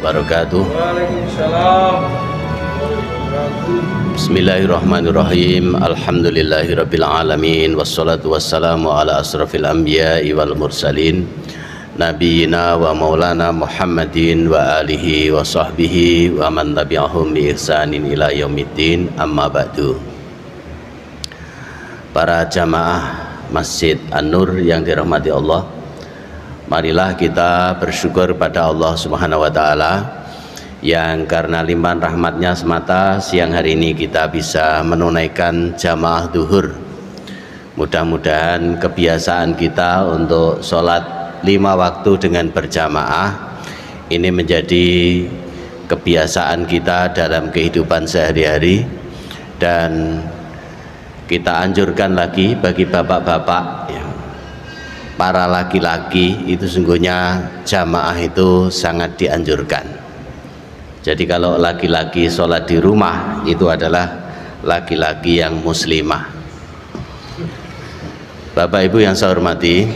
wabarakatuh. Waalaikumsalam. Bismillahirrahmanirrahim. Alhamdulillahirabbil alamin wassalatu wassalamu ala asrafil anbiya'i wal mursalin nabiyina wa maulana Muhammadin wa alihi wa sahbihi wa man tabi'ahum bi ihsanin ila yaumiddin. Amma ba'du. Para jamaah Masjid An-Nur yang dirahmati Allah, marilah kita bersyukur pada Allah Subhanahu wa taala yang karena limpahan rahmatnya semata siang hari ini kita bisa menunaikan jamaah duhur. Mudah-mudahan kebiasaan kita untuk sholat 5 waktu dengan berjamaah ini menjadi kebiasaan kita dalam kehidupan sehari-hari, dan kita anjurkan lagi bagi bapak-bapak, para laki-laki itu sungguhnya jamaah itu sangat dianjurkan. Jadi kalau laki-laki sholat di rumah itu adalah laki-laki yang muslimah. Bapak Ibu yang saya hormati,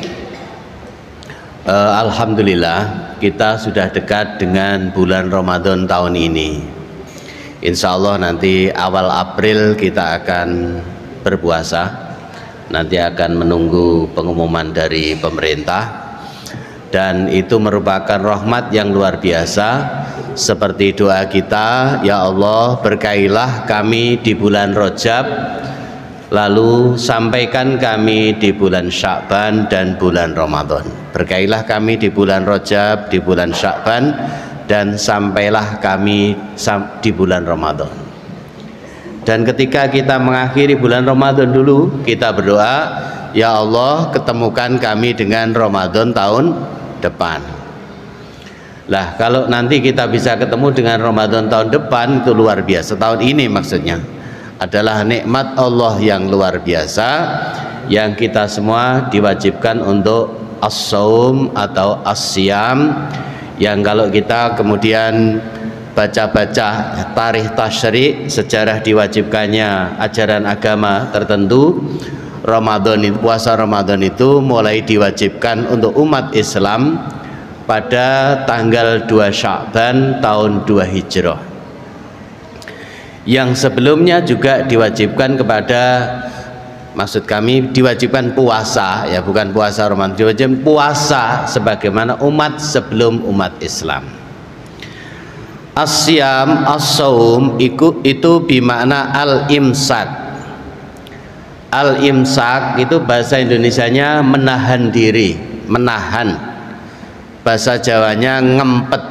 alhamdulillah kita sudah dekat dengan bulan Ramadan tahun ini. Insya Allah nanti awal April kita akan berpuasa, nanti akan menunggu pengumuman dari pemerintah, dan itu merupakan rahmat yang luar biasa. Seperti doa kita, ya Allah berkailah kami di bulan Rajab, lalu sampaikan kami di bulan Sya'ban dan bulan Ramadan. Berkailah kami di bulan Rajab, di bulan Sya'ban, dan sampailah kami di bulan Ramadan. Dan ketika kita mengakhiri bulan Ramadan dulu, kita berdoa, ya Allah ketemukan kami dengan Ramadan tahun depan. Lah kalau nanti kita bisa ketemu dengan Ramadan tahun depan, itu luar biasa. Tahun ini maksudnya adalah nikmat Allah yang luar biasa, yang kita semua diwajibkan untuk as-saum atau as-siyam, yang kalau kita kemudian baca-baca tarikh tasyrik, sejarah diwajibkannya ajaran agama tertentu, Ramadan itu, puasa Ramadan itu mulai diwajibkan untuk umat Islam pada tanggal 2 Sya'ban tahun 2 Hijrah. Yang sebelumnya juga diwajibkan kepada, maksud kami diwajibkan puasa, ya bukan puasa Ramadan, diwajibkan puasa sebagaimana umat sebelum umat Islam. As-siyam, as-saum itu bimakna al-imsak. Al-imsak itu bahasa Indonesianya menahan diri, menahan. Bahasa Jawanya ngempet,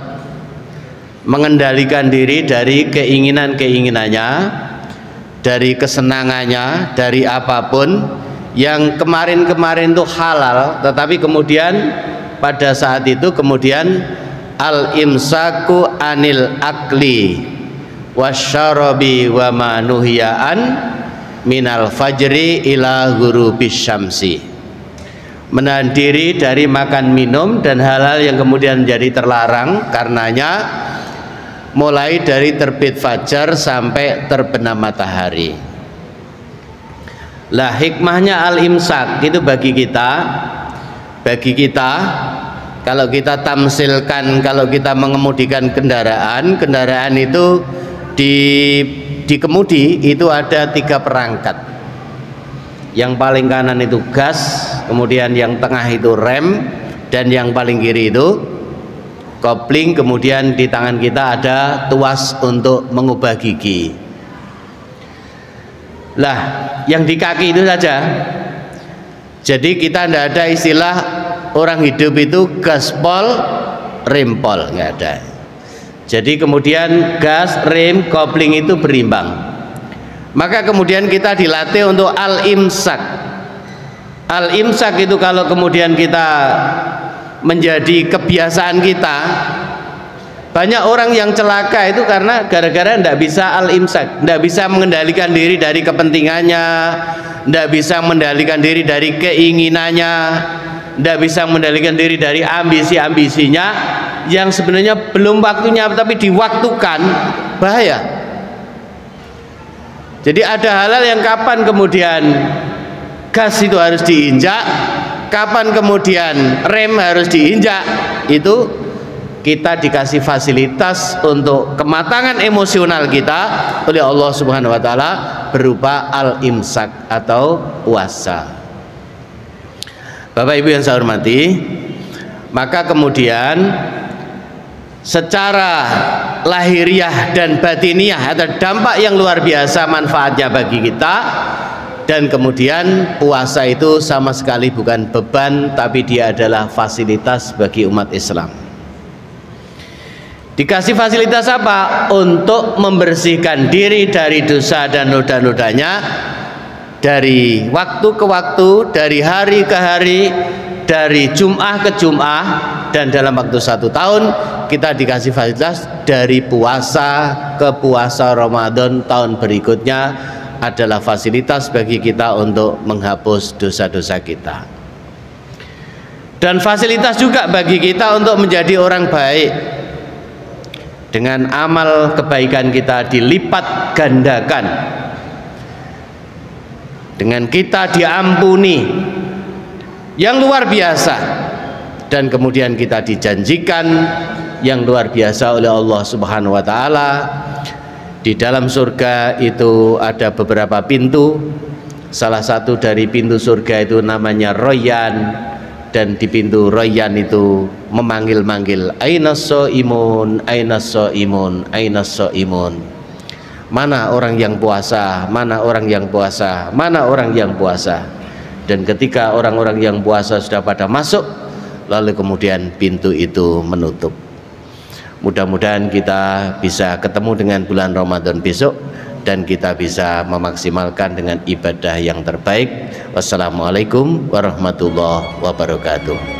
mengendalikan diri dari keinginan-keinginannya, dari kesenangannya, dari apapun yang kemarin-kemarin itu halal, tetapi kemudian pada saat itu kemudian al-imsaku anil akli wasyarabi wa ma nuhiyaan minal fajri ila ghurubis syamsi. Menahan diri dari makan minum dan hal-hal yang kemudian menjadi terlarang karenanya, mulai dari terbit fajar sampai terbenam matahari. Lah hikmahnya al-imsak itu bagi kita kalau kita tamsilkan, kalau kita mengemudikan kendaraan itu di kemudi itu ada 3 perangkat. Yang paling kanan itu gas, kemudian yang tengah itu rem, dan yang paling kiri itu kopling, kemudian di tangan kita ada tuas untuk mengubah gigi. Lah yang di kaki itu saja. Jadi kita tidak ada istilah orang hidup itu gaspol, rempol, nggak ada. Jadi kemudian gas, rem, kopling itu berimbang. Maka kemudian kita dilatih untuk al-imsak. Al-imsak itu kalau kemudian kita menjadi kebiasaan kita, banyak orang yang celaka itu karena gara-gara tidak bisa al-imsak, tidak bisa mengendalikan diri dari kepentingannya, tidak bisa mengendalikan diri dari keinginannya, tidak bisa mengendalikan diri dari ambisi-ambisinya yang sebenarnya belum waktunya tapi diwaktukan. Bahaya. Jadi ada hal-hal yang kapan kemudian gas itu harus diinjak, kapan kemudian rem harus diinjak, itu kita dikasih fasilitas untuk kematangan emosional kita oleh Allah Subhanahu wa taala berupa al-imsak atau puasa. Bapak Ibu yang saya hormati, maka kemudian secara lahiriah dan batiniah ada dampak yang luar biasa manfaatnya bagi kita. Dan kemudian puasa itu sama sekali bukan beban, tapi dia adalah fasilitas bagi umat Islam. Dikasih fasilitas apa? Untuk membersihkan diri dari dosa dan noda-nodanya dari waktu ke waktu, dari hari ke hari, dari Jum'ah ke Jum'ah, dan dalam waktu 1 tahun kita dikasih fasilitas dari puasa ke puasa Ramadan tahun berikutnya adalah fasilitas bagi kita untuk menghapus dosa-dosa kita, dan fasilitas juga bagi kita untuk menjadi orang baik dengan amal kebaikan kita dilipat gandakan, dengan kita diampuni yang luar biasa, dan kemudian kita dijanjikan yang luar biasa oleh Allah Subhanahu wa taala. Di dalam surga itu ada beberapa pintu. Salah satu dari pintu surga itu namanya Royan, dan di pintu Royan itu memanggil-manggil, ainas shaimun, ainas shaimun, ainas shaimun. Mana orang yang puasa, mana orang yang puasa, mana orang yang puasa. Dan ketika orang-orang yang puasa sudah pada masuk, lalu kemudian pintu itu menutup. Mudah-mudahan kita bisa ketemu dengan bulan Ramadan besok dan kita bisa memaksimalkan dengan ibadah yang terbaik. Wassalamualaikum warahmatullahi wabarakatuh.